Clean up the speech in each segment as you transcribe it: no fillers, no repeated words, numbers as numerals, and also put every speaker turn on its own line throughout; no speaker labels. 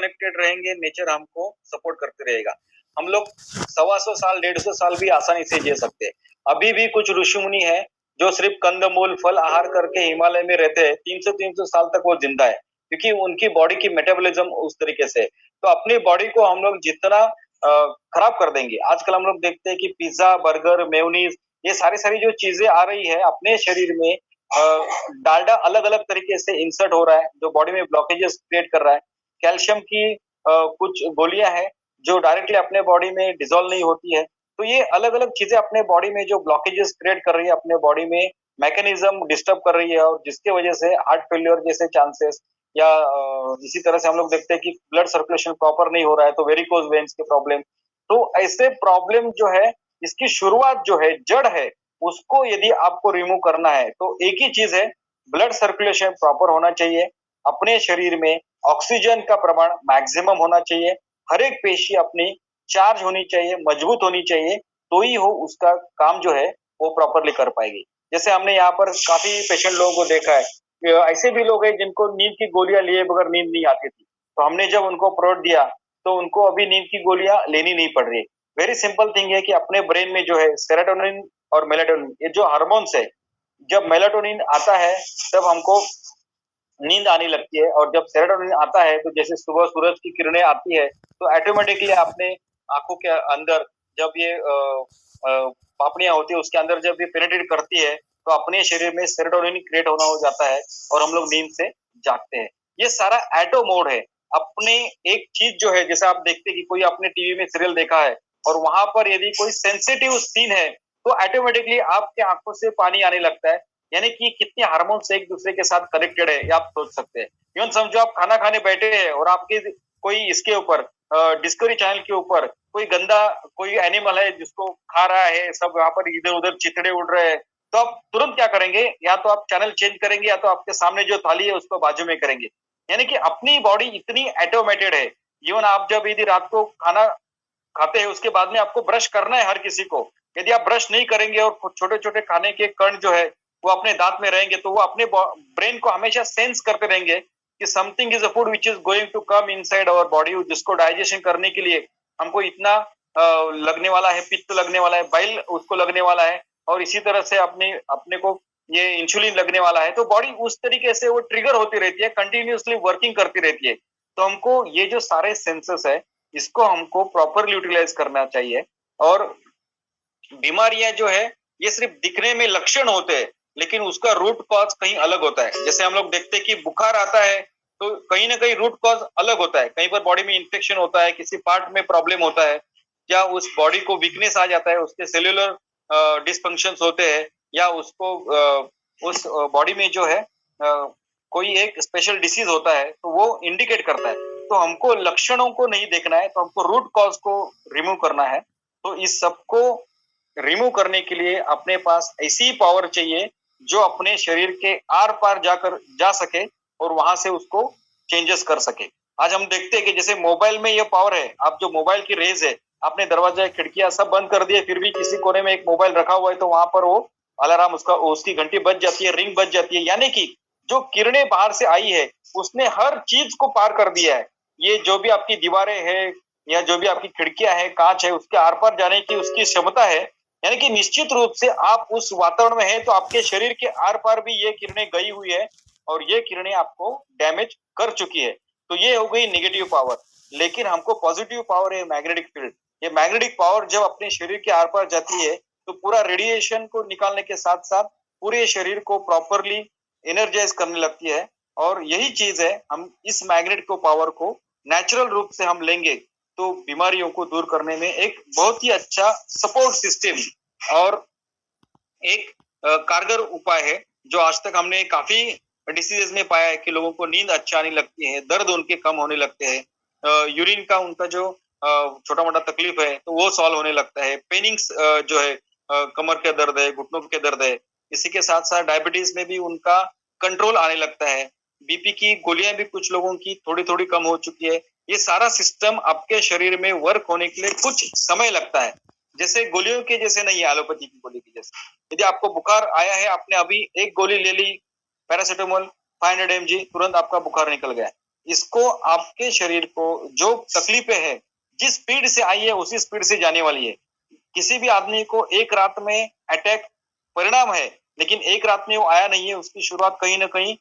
Connected रहेंगे, nature हमको support करते रहेगा। हम लोग 125 साल, 150 साल भी आसानी से जी सकते हैं। अभी भी कुछ ऋषि मुनि है जो सिर्फ कंदमूल, फल आहार करके हिमालय में रहते हैं, 300-300 साल तक वो जिंदा है, क्योंकि उनकी बॉडी की मेटाबॉलिज्म उस तरीके से है। तो अपनी बॉडी को हम लोग जितना खराब कर देंगे, आजकल हम लोग देखते हैं कि पिज्जा, बर्गर, मेयोनीज, ये सारी जो चीजें आ रही है अपने शरीर में, डालडा अलग-अलग तरीके से इंसर्ट हो रहा है, जो बॉडी में ब्लॉकेजेस क्रिएट कर रहा है। कैल्शियम की कुछ गोलियां हैं जो डायरेक्टली अपने बॉडी में डिसॉल्व नहीं होती है। तो ये अलग-अलग चीजें अपने बॉडी में जो ब्लॉकेजेस क्रिएट कर रही है, अपने बॉडी में मैकेनिज्म डिस्टर्ब कर रही है, और जिसके वजह से हार्ट फेल्योर जैसे चांसेस, या इसी तरह से हम लोग देखते हैं कि ब्लड सर्कुलेशन प्रॉपर नहीं हो रहा है, तो वेरिकोज वेन्स के प्रॉब्लम। तो ऐसे प्रॉब्लम जो है, इसकी शुरुआत जो है, जड़ है, उसको यदि आपको रिमूव करना है तो एक ही चीज है, ब्लड सर्कुलेशन प्रॉपर होना चाहिए, अपने शरीर में ऑक्सीजन का प्रमाण मैक्सिमम होना चाहिए, हर एक पेशी अपनी चार्ज होनी चाहिए, मजबूत होनी चाहिए, तो ही हो उसका काम जो है वो प्रॉपरली कर पाएगी। जैसे हमने यहाँ पर काफी पेशेंट लोगों को देखा है, ऐसे भी लोग हैं जिनको नींद की गोलियां लिए बगैर नींद नहीं आती थी, तो हमने जब उनको प्रोट दिया तो उनको अभी नींद की गोलियां लेनी नहीं पड़ रही। वेरी सिंपल थिंग है कि अपने ब्रेन में जो है सेरोटोनिन और मेलाटोनिन, ये जो हार्मोन्स है, जब मेलाटोनिन आता है तब हमको नींद आने लगती है, और जब सेरोटोनिन आता है तो जैसे सुबह सूरज की किरणें आती है तो ऑटोमेटिकली अपने आंखों के अंदर जब ये पापड़ियां होती है उसके अंदर जब ये पेनिट्रेट करती है तो अपने शरीर में सेरोटोनिन क्रिएट होना हो जाता है और हम लोग नींद से जागते हैं। ये सारा एटो मोड है। अपने एक चीज जो है, जैसे आप देखते हैं कि कोई आपने टीवी में सीरियल देखा है और वहां पर यदि कोई सेंसिटिव सीन है तो ऑटोमेटिकली आपके आंखों से पानी आने लगता है, यानी कि कितने हार्मोन्स एक दूसरे के साथ कनेक्टेड है, ये आप सोच सकते हैं। इवन समझो आप खाना खाने बैठे हैं और आपके कोई इसके ऊपर डिस्कवरी चैनल के ऊपर कोई गंदा कोई एनिमल है जिसको खा रहा है, सब वहां पर इधर उधर चिथड़े उड़ रहे हैं, तो आप तुरंत क्या करेंगे, या तो आप चैनल चेंज करेंगे या तो आपके सामने जो थाली है उसको बाजू में करेंगे। यानी कि अपनी बॉडी इतनी ऑटोमेटेड है। इवन आप जब यदि रात को खाना खाते हैं उसके बाद में आपको ब्रश करना है हर किसी को, यदि आप ब्रश नहीं करेंगे और छोटे छोटे खाने के कण जो है वो अपने दांत में रहेंगे तो वो अपने ब्रेन को हमेशा सेंस करते रहेंगे कि something is a food which is going to come inside our body, जिसको डाइजेशन करने के लिए हमको इतना लगने वाला है, पित्त लगने वाला है, बाइल उसको लगने वाला है, और इसी तरह से अपने अपने को ये इंसुलिन लगने वाला है। तो बॉडी उस तरीके से वो ट्रिगर होती रहती है, कंटिन्यूअसली वर्किंग करती रहती है। तो हमको ये जो सारे सेंसेस है इसको हमको प्रॉपरली यूटिलाइज करना चाहिए। और बीमारियां जो है ये सिर्फ दिखने में लक्षण होते हैं, लेकिन उसका रूट कॉज कहीं अलग होता है। जैसे हम लोग देखते हैं कि बुखार आता है तो कहीं ना कहीं रूट कॉज अलग होता है, कहीं पर बॉडी में इन्फेक्शन होता है, किसी पार्ट में प्रॉब्लम होता है, या उस बॉडी को वीकनेस आ जाता है, उसके सेल्यूलर डिस्फंक्शंस होते हैं, या उसको उस बॉडी में जो है कोई एक स्पेशल डिसीज होता है, तो वो इंडिकेट करता है। तो हमको लक्षणों को नहीं देखना है, तो हमको रूट कॉज को रिमूव करना है। तो इस सबको रिमूव करने के लिए अपने पास ऐसी पावर चाहिए जो अपने शरीर के आर पार जाकर जा सके और वहां से उसको चेंजेस कर सके। आज हम देखते हैं कि जैसे मोबाइल में ये पावर है, आप जो मोबाइल की रेज है, आपने दरवाजा खिड़कियां सब बंद कर दिए, फिर भी किसी कोने में एक मोबाइल रखा हुआ है तो वहां पर वो अलार्म उसकी घंटी बज जाती है, रिंग बज जाती है, यानी कि जो किरणें बाहर से आई है उसने हर चीज को पार कर दिया है। ये जो भी आपकी दीवारें हैं या जो भी आपकी खिड़कियां हैं, कांच है, उसके आर पार जाने की उसकी क्षमता है। यानी कि निश्चित रूप से आप उस वातावरण में है तो आपके शरीर के आर पार भी ये किरणें गई हुई है और ये किरणें आपको डैमेज कर चुकी है। तो ये हो गई नेगेटिव पावर। लेकिन हमको पॉजिटिव पावर है मैग्नेटिक फील्ड। ये मैग्नेटिक पावर जब अपने शरीर के आर पार जाती है तो पूरा रेडिएशन को निकालने के साथ साथ पूरे शरीर को प्रॉपरली एनर्जाइज करने लगती है। और यही चीज है, हम इस मैग्नेट को पावर को नेचुरल रूप से हम लेंगे तो बीमारियों को दूर करने में एक बहुत ही अच्छा सपोर्ट सिस्टम और एक कारगर उपाय है, जो आज तक हमने काफी डिसीजेस में पाया है कि लोगों को नींद अच्छा आने लगती है, दर्द उनके कम होने लगते हैं, यूरिन का उनका जो छोटा मोटा तकलीफ है तो वो सॉल्व होने लगता है, पेनिंग्स जो है, कमर के दर्द है, घुटनों के दर्द है, इसी के साथ साथ डायबिटीज में भी उनका कंट्रोल आने लगता है, बीपी की गोलियां भी कुछ लोगों की थोड़ी थोड़ी कम हो चुकी है। ये सारा सिस्टम आपके शरीर में वर्क होने के लिए कुछ समय लगता है, जैसे गोलियों के जैसे नहीं है, एलोपैथी की गोली के जैसे। यदि आपको बुखार आया है, आपने अभी एक गोली ले ली पैरासिटामोल 500 mg, तुरंत आपका बुखार निकल गया। इसको आपके शरीर को जो तकलीफें हैं, जिस स्पीड से आई है उसी स्पीड से जाने वाली है। किसी भी आदमी को एक रात में अटैक परिणाम है, लेकिन एक रात में वो आया नहीं है, उसकी शुरुआत कहीं न कहीं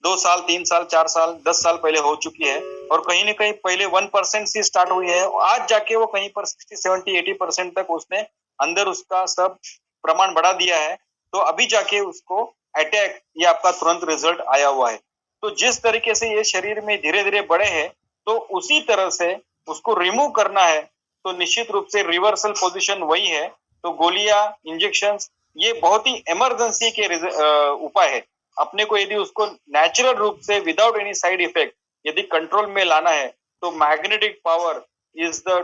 2 साल, 3 साल, 4 साल, 10 साल पहले हो चुकी है और कहीं न कहीं पहले 1% से स्टार्ट हुई है। आज जाके वो कहीं पर 60, 70, 80% तक उसने अंदर उसका सब प्रमाण बढ़ा दिया है। तो अभी जाके उसको अटैक या आपका तुरंत रिजल्ट आया हुआ है। तो जिस तरीके से ये शरीर में धीरे-धीरे बढ़े हैं, तो उसी तरह से उसको रिमूव करना है, तो निश्चित रूप से रिवर्सल पोज़ीशन वही है। तो गोलियाँ, इंजेक्शंस ये बहुत ही इमरजेंसी के उपाय है। अपने को यदि उसको नेचुरल रूप से विदाउट एनी साइड इफेक्ट यदि कंट्रोल में लाना है, तो magnetic power is the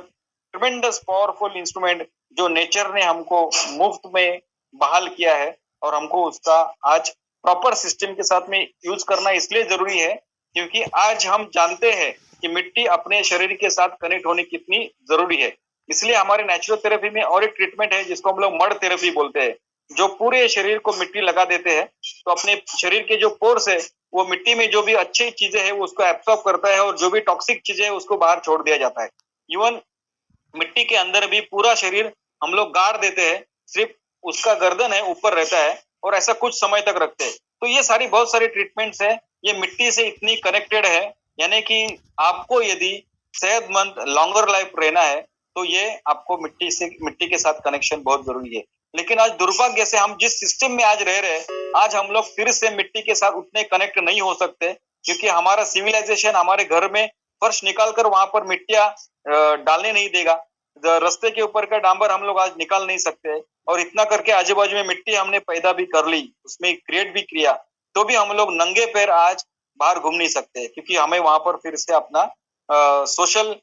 ट्रेमेंडस powerful instrument जो नेचर ने हमको मुफ्त में बहाल किया है और हमको उसका आज प्रॉपर सिस्टम के साथ में यूज करना इसलिए जरूरी है क्योंकि आज हम जानते हैं कि मिट्टी अपने शरीर के साथ कनेक्ट होने कितनी जरूरी है। इसलिए हमारे नेचुरल थेरेपी में और एक ट्रीटमेंट है जिसको हम लोग मड थेरेपी बोलते हैं, जो पूरे शरीर को मिट्टी लगा देते हैं। तो अपने शरीर के जो पोर्स है वो मिट्टी में जो भी अच्छी चीजें है वो उसको एब्सॉर्ब करता है और जो भी टॉक्सिक चीजें है उसको बाहर छोड़ दिया जाता है। इवन मिट्टी के अंदर भी पूरा शरीर हम लोग गाड़ देते हैं, सिर्फ उसका गर्दन है ऊपर रहता है और ऐसा कुछ समय तक रखते हैं। तो ये सारी बहुत सारी ट्रीटमेंट्स है, ये मिट्टी से इतनी कनेक्टेड है, यानी कि आपको यदि सेहतमंद लॉन्गर लाइफ रहना है तो ये आपको मिट्टी के साथ कनेक्शन बहुत जरूरी है। लेकिन आज दुर्भाग्य से हम जिस सिस्टम में आज रह रहे हैं, आज हम लोग फिर से मिट्टी के साथ उतने कनेक्ट नहीं हो सकते क्योंकि हमारा सिविलाइजेशन हमारे घर में फर्श निकाल कर वहां पर मिट्टियां डालने नहीं देगा। रास्ते के ऊपर का डांबर हम लोग आज निकाल नहीं सकते और इतना करके आजू बाजू में मिट्टी हमने पैदा भी कर ली, उसमें क्रिएट भी किया, तो भी हम लोग नंगे पैर आज बाहर घूम नहीं सकते क्योंकि हमें वहां पर फिर से अपना सोशल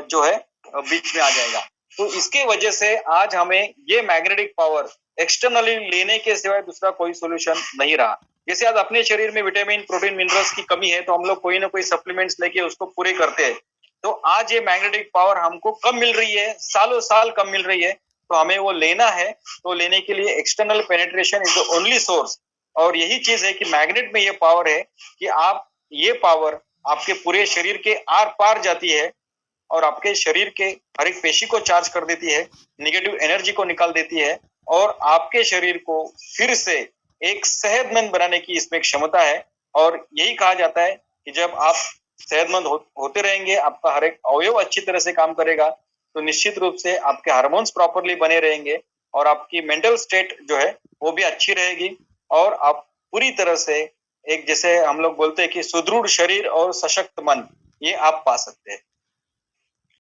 जो है बीच में आ जाएगा। तो इसके वजह से आज हमें ये मैग्नेटिक पावर एक्सटर्नली लेने के सिवाय दूसरा कोई सोल्यूशन नहीं रहा। जैसे आज अपने शरीर में विटामिन, प्रोटीन, मिनरल्स की कमी है तो हम लोग कोई ना कोई सप्लीमेंट्स लेके उसको पूरे करते हैं। तो आज ये मैग्नेटिक पावर हमको कम मिल रही है, सालों साल कम मिल रही है, तो हमें वो लेना है। तो लेने के लिए external penetration is the only source. और यही चीज है कि मैग्नेट में ये पावर है कि आप ये पावर आपके पूरे शरीर के आर पार जाती है और आपके शरीर के हर एक पेशी को चार्ज कर देती है, नेगेटिव एनर्जी को निकाल देती है और आपके शरीर को फिर से एक सेहतमंद बनाने की इसमें क्षमता है। और यही कहा जाता है कि जब आप सेहतमंद होते रहेंगे, आपका हर एक अवयव अच्छी तरह से काम करेगा, तो निश्चित रूप से आपके हार्मोन्स प्रॉपरली बने रहेंगे और आपकी मेंटल स्टेट जो है वो भी अच्छी रहेगी और आप पूरी तरह से एक, जैसे हम लोग बोलते हैं कि सुदृढ़ शरीर और सशक्त मन, ये आप पा सकते हैं।